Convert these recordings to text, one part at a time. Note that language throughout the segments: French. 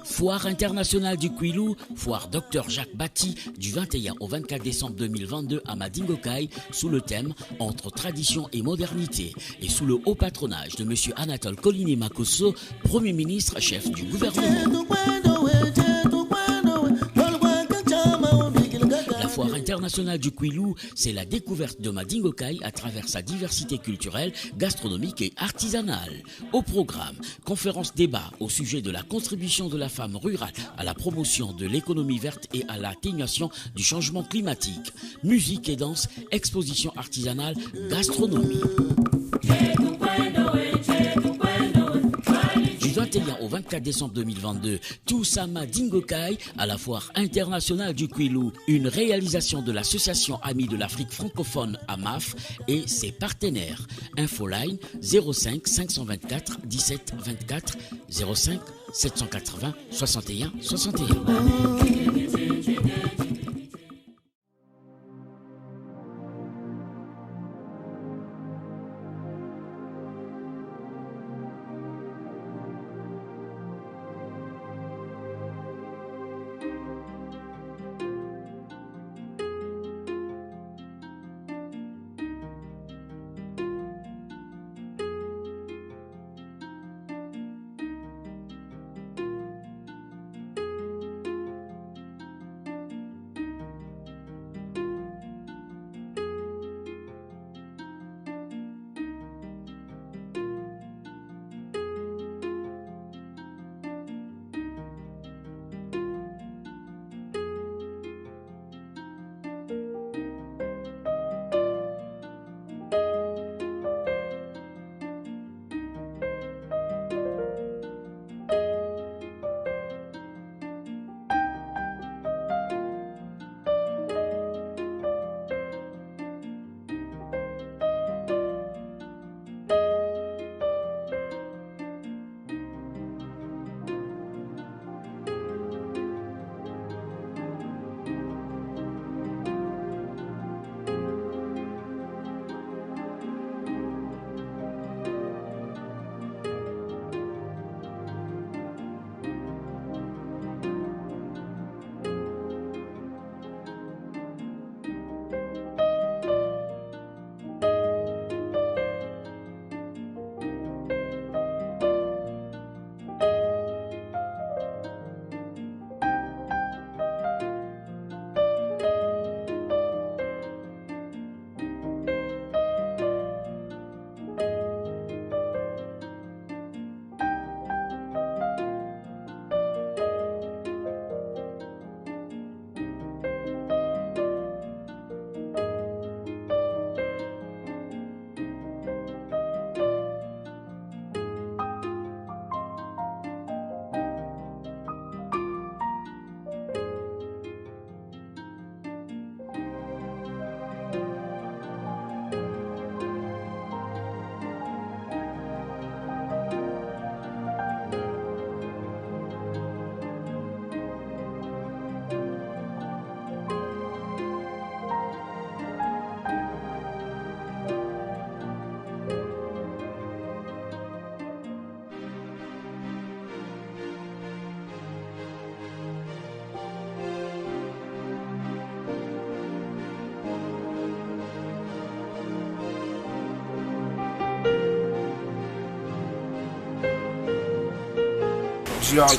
Foire internationale du Kwilu, foire Dr Jacques Bati du 21 au 24 décembre 2022 à Madingokai sous le thème Entre tradition et modernité et sous le haut patronage de M. Anatole Colini Makosso, Premier ministre chef du gouvernement. La foire internationale du Kwilu, c'est la découverte de Madingokai à travers sa diversité culturelle, gastronomique et artisanale. Au programme, conférence débat au sujet de la contribution de la femme rurale à la promotion de l'économie verte et à l'atténuation du changement climatique. Musique et danse, exposition artisanale, gastronomie. Du 21 au 24 décembre 2022, tous à Madingokai à la foire internationale du Kwilu, une réalisation de l'association Amis de l'Afrique francophone AMAF et ses partenaires. Infoline 05 524 17 24 05 780 61 61.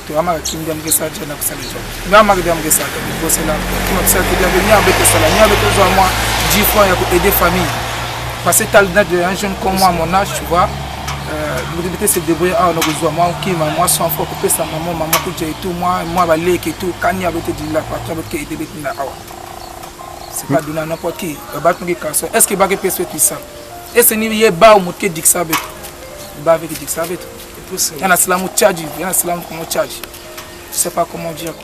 tu ama kingdom gesa jana kusalija ngama kidam gesa ko cela tu m'as dit que nya avec cela nya avec toi moi 10 fois ya pour aider famille parce que t'as l'âge d'un jeune comme moi mon âge tu vois l'objectif c'est de débrouiller à nos moi qui moi sans fois couper sa maman que j'ai tout moi va lek et tout kanya avec dit la patron avec aider avec na awa c'est pas donner n'importe qui ba tu qui est-ce que ba que perspective ça et c'est ni yé ba ou mutke dixabet ba avec dixabet. Il y a un slam charge, il y a un slam comment charge. Je sais pas comment dire.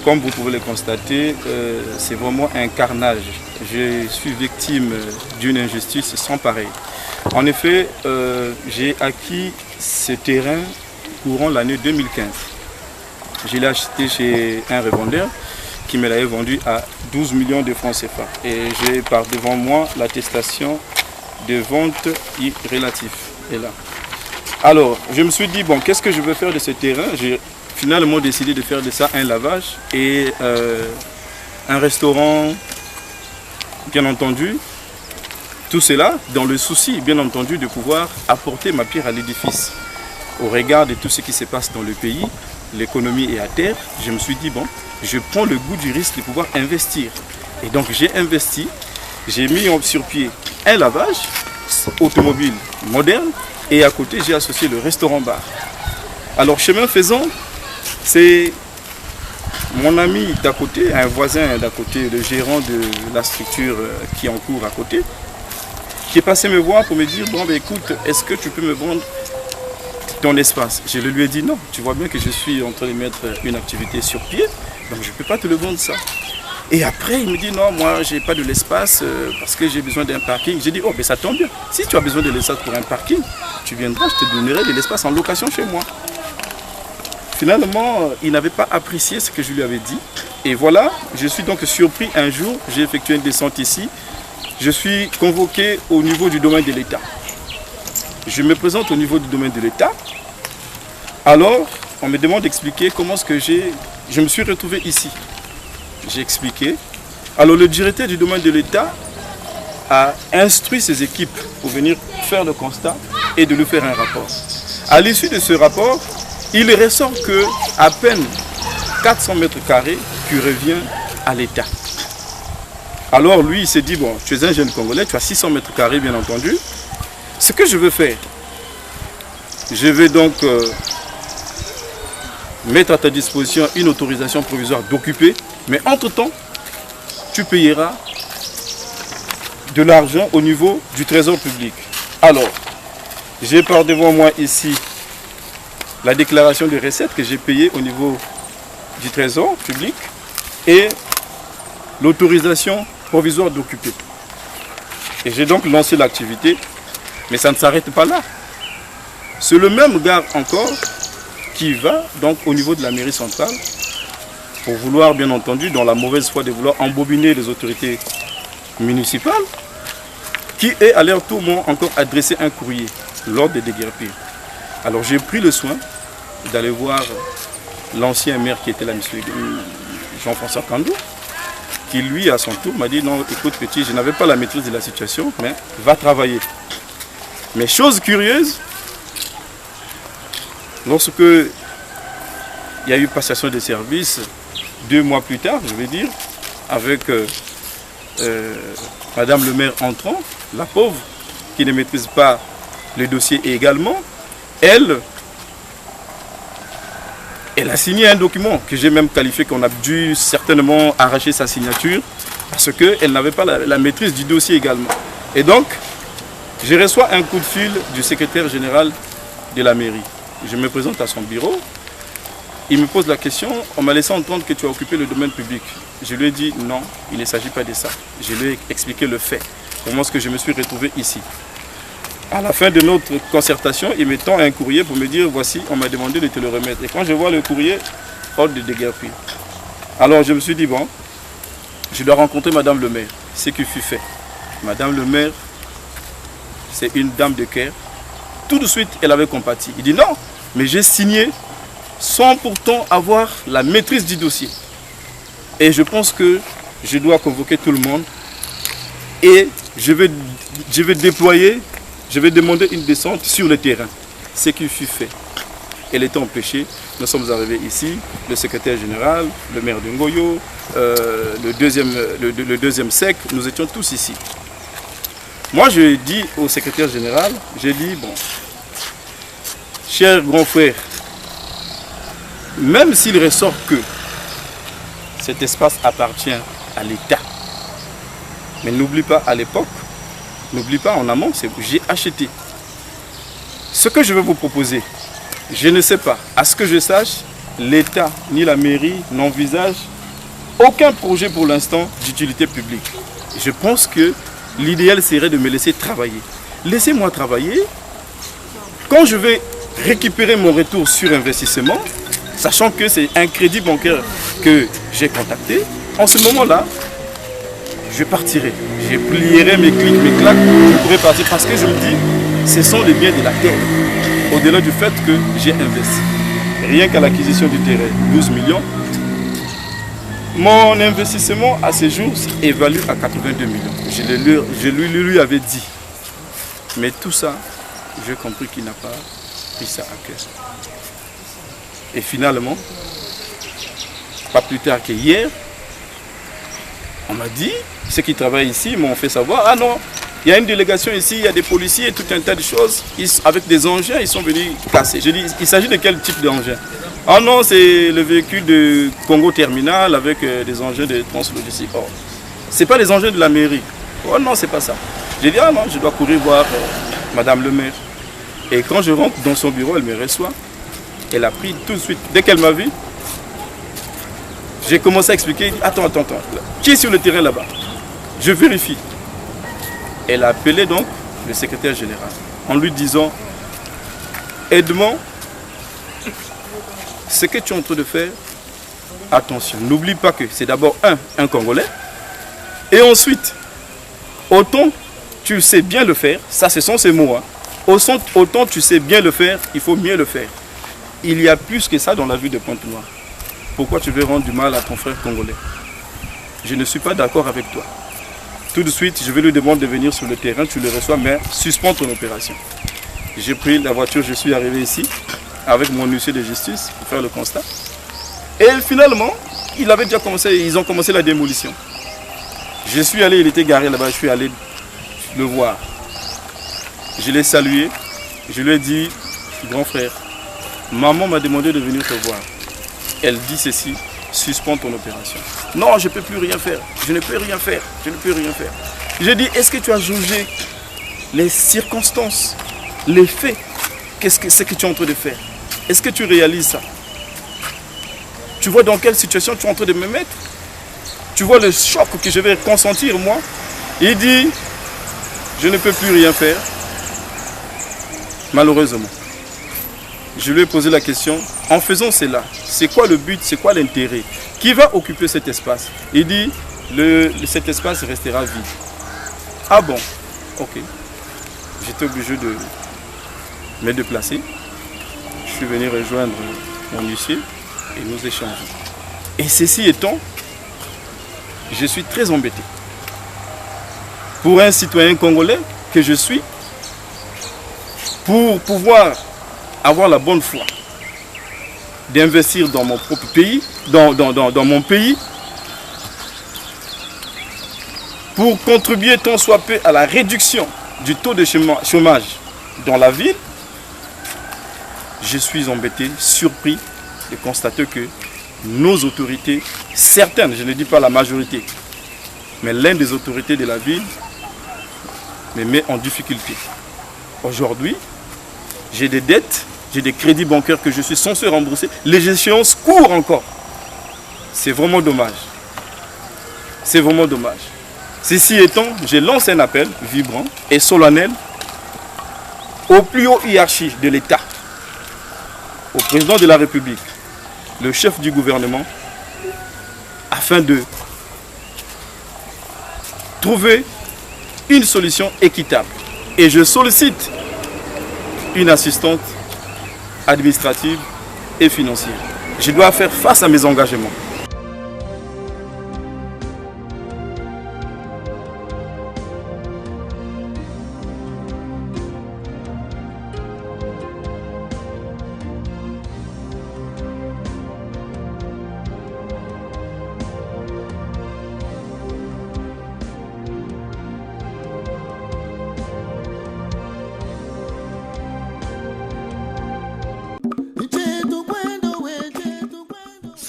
comme vous pouvez le constater, c'est vraiment un carnage. Je suis victime d'une injustice sans pareil. En effet, j'ai acquis ce terrain courant l'année 2015. Je l'ai acheté chez un revendeur qui me l'avait vendu à 12 millions de francs CFA. Et j'ai par devant moi l'attestation de vente relative. Et là. Alors, je me suis dit, bon, qu'est-ce que je veux faire de ce terrain? J'ai finalement décidé de faire de ça un lavage et un restaurant, bien entendu. Tout cela dans le souci, bien entendu, de pouvoir apporter ma pierre à l'édifice. Au regard de tout ce qui se passe dans le pays, l'économie est à terre, je me suis dit, bon, je prends le goût du risque de pouvoir investir. Et donc j'ai investi, j'ai mis sur pied un lavage automobile moderne et à côté j'ai associé le restaurant-bar. Alors chemin faisant, c'est mon ami d'à côté, un voisin d'à côté, le gérant de la structure qui est en cours à côté, qui est passé me voir pour me dire, bon, ben, écoute, est-ce que tu peux me vendre ton espace? Je lui ai dit non, tu vois bien que je suis en train de mettre une activité sur pied, donc je ne peux pas te le vendre ça. Et après, il me dit non, moi, je n'ai pas de l'espace parce que j'ai besoin d'un parking. J'ai dit, oh, ben ça tombe bien. Si tu as besoin de l'espace pour un parking, tu viendras, je te donnerai de l'espace en location chez moi. Finalement, il n'avait pas apprécié ce que je lui avais dit. Et voilà, je suis donc surpris un jour, j'ai effectué une descente ici. Je suis convoqué au niveau du domaine de l'État. Je me présente au niveau du domaine de l'État. Alors, on me demande d'expliquer comment est-ce que je me suis retrouvé ici. J'ai expliqué. Alors, le directeur du domaine de l'État a instruit ses équipes pour venir faire le constat et de lui faire un rapport. À l'issue de ce rapport, il ressort que à peine 400 mètres carrés qui revient à l'État. Alors lui, il s'est dit, bon, tu es un jeune Congolais, tu as 600 mètres carrés, bien entendu. Ce que je veux faire, je vais donc mettre à ta disposition une autorisation provisoire d'occuper, mais entre-temps, tu payeras de l'argent au niveau du trésor public. Alors, j'ai par devant moi ici la déclaration de recettes que j'ai payée au niveau du trésor public et l'autorisation provisoire d'occuper. Et j'ai donc lancé l'activité, mais ça ne s'arrête pas là. C'est le même gars encore qui va donc au niveau de la mairie centrale pour vouloir, bien entendu, dans la mauvaise foi de vouloir embobiner les autorités municipales, qui est à leur tour m'ont encore adressé un courrier lors des déguerpires. Alors j'ai pris le soin d'aller voir l'ancien maire qui était là, M. Jean-François Kandou, qui lui, à son tour, m'a dit, non, écoute petit, je n'avais pas la maîtrise de la situation, mais va travailler. Mais chose curieuse, lorsque il y a eu passation de services, 2 mois plus tard, je vais dire, avec Madame le maire entrant, la pauvre, qui ne maîtrise pas le dossier également, elle a signé un document que j'ai même qualifié qu'on a dû certainement arracher sa signature parce qu'elle n'avait pas la maîtrise du dossier également. Et donc, je reçois un coup de fil du secrétaire général de la mairie. Je me présente à son bureau. Il me pose la question, on m'a laissé entendre que tu as occupé le domaine public. Je lui ai dit non, il ne s'agit pas de ça. Je lui ai expliqué le fait, comment est-ce que je me suis retrouvé ici. À la fin de notre concertation, il me tend un courrier pour me dire, voici, on m'a demandé de te le remettre. Et quand je vois le courrier, ordre de déguerpir. Alors je me suis dit, bon, je dois rencontrer Madame le maire. Ce qui fut fait. Madame le maire, c'est une dame de cœur. Tout de suite, elle avait compati. Il dit, non, mais j'ai signé sans pourtant avoir la maîtrise du dossier. Et je pense que je dois convoquer tout le monde et je vais déployer, je vais demander une descente sur le terrain. Ce qui fut fait. Elle était empêchée. Nous sommes arrivés ici, le secrétaire général, le maire de Ngoyo, le deuxième sec, nous étions tous ici. Moi, je dis au secrétaire général, j'ai dit, bon, cher grand frère, même s'il ressort que cet espace appartient à l'État, mais n'oublie pas à l'époque, n'oublie pas en amont, c'est que j'ai acheté. Ce que je vais vous proposer, je ne sais pas, à ce que je sache, l'État ni la mairie n'envisagent aucun projet pour l'instant d'utilité publique. Je pense que l'idéal serait de me laisser travailler. Laissez-moi travailler. Quand je vais récupérer mon retour sur investissement, sachant que c'est un crédit bancaire que j'ai contacté, en ce moment-là, je partirai. Je plierai mes clics, mes claques, je pourrai partir parce que je me dis, ce sont les biens de la terre. Au-delà du fait que j'ai investi. Rien qu'à l'acquisition du terrain, 12 millions. Mon investissement à ce jour évalue à 82 millions. Je lui avais dit. Mais tout ça, j'ai compris qu'il n'a pas pris ça à cœur. Et finalement, pas plus tard qu'hier, on m'a dit, ceux qui travaillent ici m'ont fait savoir, ah non, il y a une délégation ici, il y a des policiers, tout un tas de choses, avec des engins, ils sont venus casser. Je dis, il s'agit de quel type d'engin? Ah non, c'est le véhicule de Congo Terminal avec des engins de translogistique. Oh, c'est pas les engins de la mairie. Oh non, c'est pas ça. J'ai dit, ah non, je dois courir voir Madame le maire. Et quand je rentre dans son bureau, elle me reçoit. Elle a pris tout de suite, dès qu'elle m'a vu, j'ai commencé à expliquer, attends, qui est sur le terrain là-bas? Je vérifie. Elle a appelé donc le secrétaire général en lui disant, Edmond, ce que tu es en train de faire, attention, n'oublie pas que c'est d'abord un Congolais, et ensuite, autant tu sais bien le faire, ça ce sont ces mots, hein. Autant tu sais bien le faire, il faut mieux le faire. Il y a plus que ça dans la ville de Pointe-Noire. Pourquoi tu veux rendre du mal à ton frère congolais? Je ne suis pas d'accord avec toi. Tout de suite, je vais lui demander de venir sur le terrain, tu le reçois, mais suspends ton opération. J'ai pris la voiture, je suis arrivé ici, avec mon huissier de justice, pour faire le constat. Et finalement, ils ont commencé la démolition. Je suis allé, il était garé là-bas, je suis allé le voir. Je l'ai salué, je lui ai dit, grand frère, maman m'a demandé de venir te voir. Elle dit ceci, suspends ton opération. Non, je ne peux plus rien faire, je ne peux rien faire, je ne peux rien faire. J'ai dit, est-ce que tu as jugé les circonstances, les faits, qu'est-ce que tu es en train de faire? Est-ce que tu réalises ça? Tu vois dans quelle situation tu es en train de me mettre? Tu vois le choc que je vais consentir moi? Il dit, je ne peux plus rien faire, malheureusement. Je lui ai posé la question, en faisant cela, c'est quoi le but, c'est quoi l'intérêt? Qui va occuper cet espace? Il dit, cet espace restera vide. Ah bon? Ok. J'étais obligé de me déplacer. Je suis venu rejoindre mon huissier et nous échangeons. Et ceci étant, je suis très embêté. Pour un citoyen congolais que je suis, pour pouvoir avoir la bonne foi d'investir dans mon propre pays, dans mon pays, pour contribuer tant soit peu à la réduction du taux de chômage dans la ville, je suis embêté, surpris de constater que nos autorités, certaines, je ne dis pas la majorité, mais l'une des autorités de la ville me met en difficulté. Aujourd'hui, j'ai des dettes, j'ai des crédits bancaires que je suis censé rembourser. Les échéances courent encore. C'est vraiment dommage. C'est vraiment dommage. Ceci étant, je lance un appel vibrant et solennel au plus haut hiérarchie de l'État, au président de la République, le chef du gouvernement, afin de trouver une solution équitable. Et je sollicite une assistante administrative et financière. Je dois faire face à mes engagements.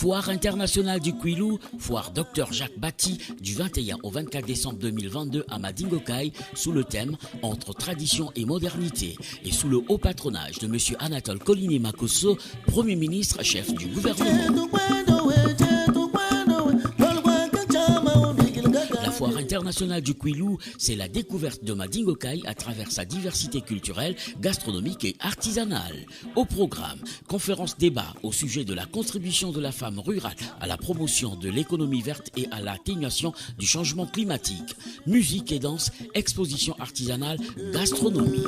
Foire internationale du Kouilou, foire Dr Jacques Bati du 21 au 24 décembre 2022 à Madingokai sous le thème Entre tradition et modernité et sous le haut patronage de M. Anatole Collinet Makosso, Premier ministre chef du gouvernement. La foire internationale du Kouilou, c'est la découverte de Madingokai à travers sa diversité culturelle, gastronomique et artisanale. Au programme, conférences débat au sujet de la contribution de la femme rurale à la promotion de l'économie verte et à l'atténuation du changement climatique. Musique et danse, exposition artisanale, gastronomie.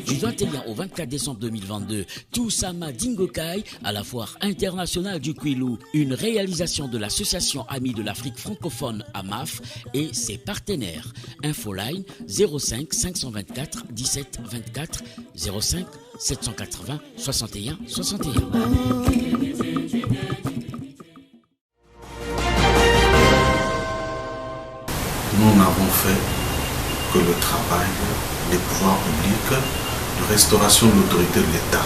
Du 21 au 24 décembre 2022, tous à Madingokai à la foire internationale du Kouilou, une réalisation de l'association Amis de l'Afrique francophone AMAF et ses partenaires. Infoline 05 524 17 24 05 780 61 61. Nous n'avons fait que le travail des pouvoirs publics de restauration de l'autorité de l'État.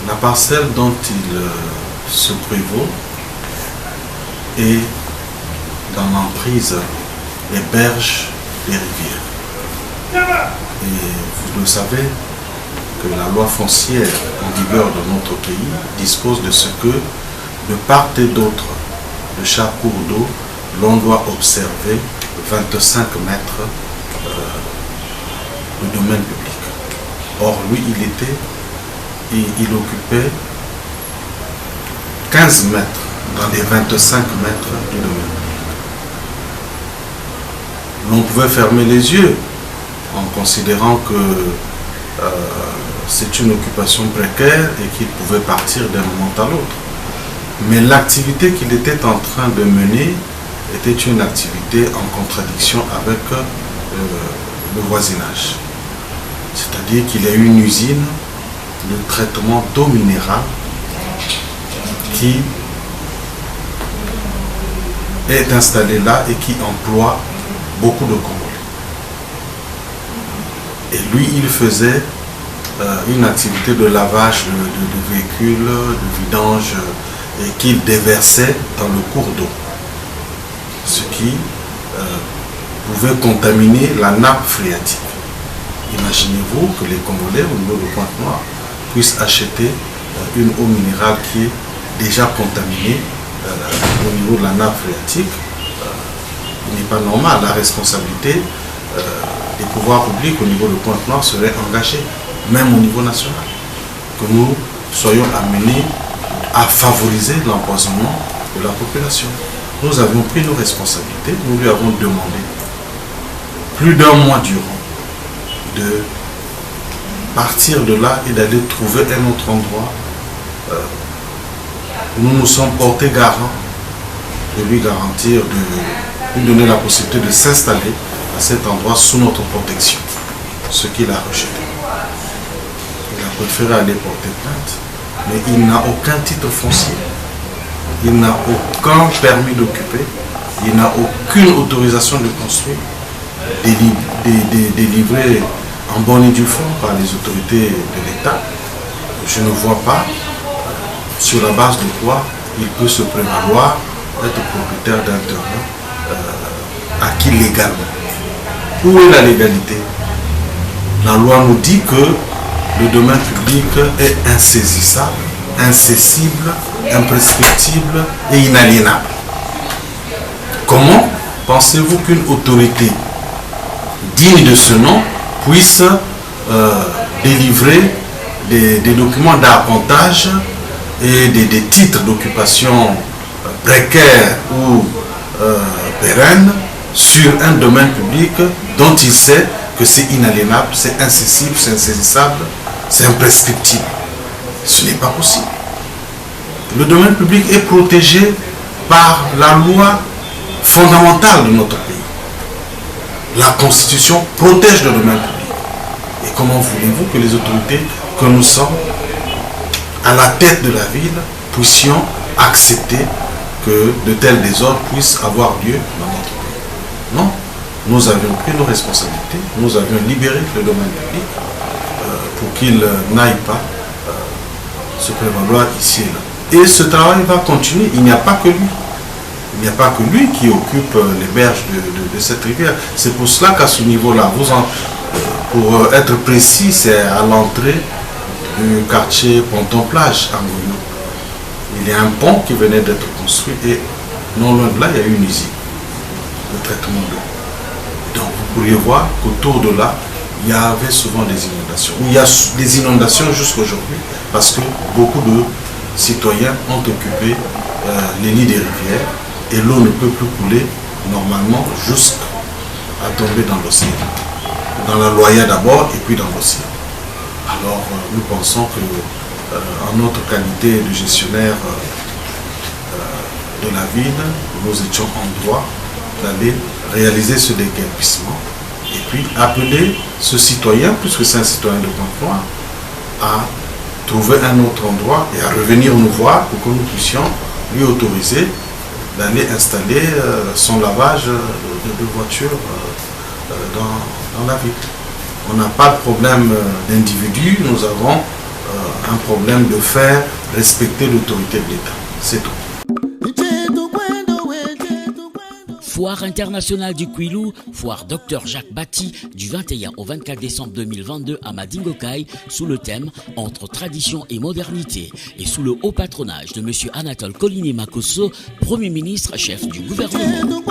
La parcelle dont il se prévaut est dans l'emprise des berges des rivières. Et vous le savez que la loi foncière en vigueur dans notre pays dispose de ce que de part et d'autre de chaque cours d'eau, l'on doit observer 25 mètres de domaine public. Or, lui, il occupait 15 mètres dans les 25 mètres du domaine public. L'on pouvait fermer les yeux en considérant que c'est une occupation précaire et qu'il pouvait partir d'un moment à l'autre. Mais l'activité qu'il était en train de mener était une activité en contradiction avec le voisinage. C'est-à-dire qu'il y a une usine de traitement d'eau minérale qui est installée là et qui emploie beaucoup de Congolais. Et lui, il faisait une activité de lavage de véhicules, de vidange, et qu'il déversait dans le cours d'eau. Ce qui pouvait contaminer la nappe phréatique. Imaginez-vous que les Congolais, au niveau de Pointe-Noire, puissent acheter une eau minérale qui est déjà contaminée au niveau de la nappe phréatique. Il n'est pas normal. La responsabilité des pouvoirs publics au niveau de Pointe-Noire serait engagée, même au niveau national. Que nous soyons amenés à favoriser l'empoisonnement de la population. Nous avions pris nos responsabilités, nous lui avons demandé plus d'un mois durant de partir de là et d'aller trouver un autre endroit. Nous nous sommes portés garant de lui garantir, de lui donner la possibilité de s'installer à cet endroit sous notre protection, ce qu'il a rejeté. Il a préféré aller porter plainte, mais il n'a aucun titre foncier. Il n'a aucun permis d'occuper, il n'a aucune autorisation de construire, délivrée en bonne et due forme par les autorités de l'État. Je ne vois pas sur la base de quoi il peut se prévaloir d'être propriétaire d'un terrain acquis légalement. Où est la légalité? La loi nous dit que le domaine public est insaisissable, incessible, imprescriptible et inaliénable. Comment pensez-vous qu'une autorité digne de ce nom puisse délivrer des documents d'appontage et des titres d'occupation précaires ou pérennes sur un domaine public dont il sait que c'est inaliénable, c'est incessible, c'est insaisissable, c'est imprescriptible? Ce n'est pas possible. Le domaine public est protégé par la loi fondamentale de notre pays. La Constitution protège le domaine public. Et comment voulez-vous que les autorités que nous sommes à la tête de la ville puissions accepter que de tels désordres puissent avoir lieu dans notre pays? Non. Nous avions pris nos responsabilités, nous avions libéré le domaine public pour qu'il n'aille pas se prévaloir ici et là. Et ce travail va continuer. Il n'y a pas que lui. Il n'y a pas que lui qui occupe les berges de cette rivière. C'est pour cela qu'à ce niveau-là, pour être précis, c'est à l'entrée du quartier Ponton-Plage à Ngoyo. Il y a un pont qui venait d'être construit et non loin de là, il y a une usine de traitement d'eau. Donc vous pourriez voir qu'autour de là, il y avait souvent des inondations. Il y a des inondations jusqu'à aujourd'hui parce que beaucoup de citoyens ont occupé les lits des rivières et l'eau ne peut plus couler normalement jusqu'à tomber dans l'océan. Dans la Loya d'abord et puis dans l'océan. Alors nous pensons que en notre qualité de gestionnaire de la ville, nous étions en droit d'aller réaliser ce déguerpissement et puis appeler ce citoyen, puisque c'est un citoyen de Pamplona, à trouver un autre endroit et à revenir nous voir pour que nous puissions lui autoriser d'aller installer son lavage de voitures dans la ville. On n'a pas de problème d'individu, nous avons un problème de faire respecter l'autorité de l'État. C'est tout. Foire internationale du Kwilu, foire Dr Jacques Bati du 21 au 24 décembre 2022 à Madingokai sous le thème Entre tradition et modernité et sous le haut patronage de M. Anatole Collinet Makosso, Premier ministre chef du gouvernement.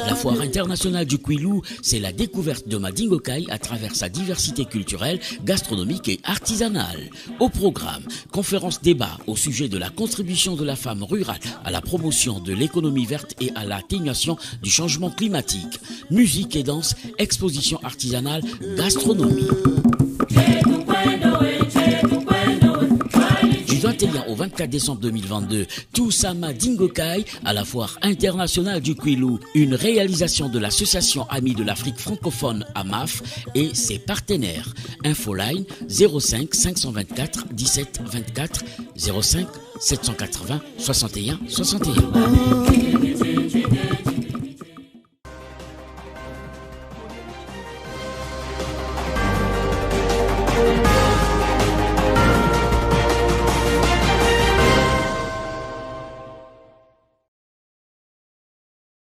La foire internationale du Kwilu, c'est la découverte de Madingokai à travers sa diversité culturelle, gastronomique et artisanale. Au programme, conférence débat au sujet de la contribution de la femme rurale à la promotion de l'économie verte et à l'atténuation du changement climatique. Musique et danse, exposition artisanale, gastronomie. Du 21 au 24 décembre 2022, tous à Madingokai à la foire internationale du Kwilu, une réalisation de l'association Amis de l'Afrique francophone AMAF et ses partenaires. Infoline 05 524 17 24 05 780 61 61.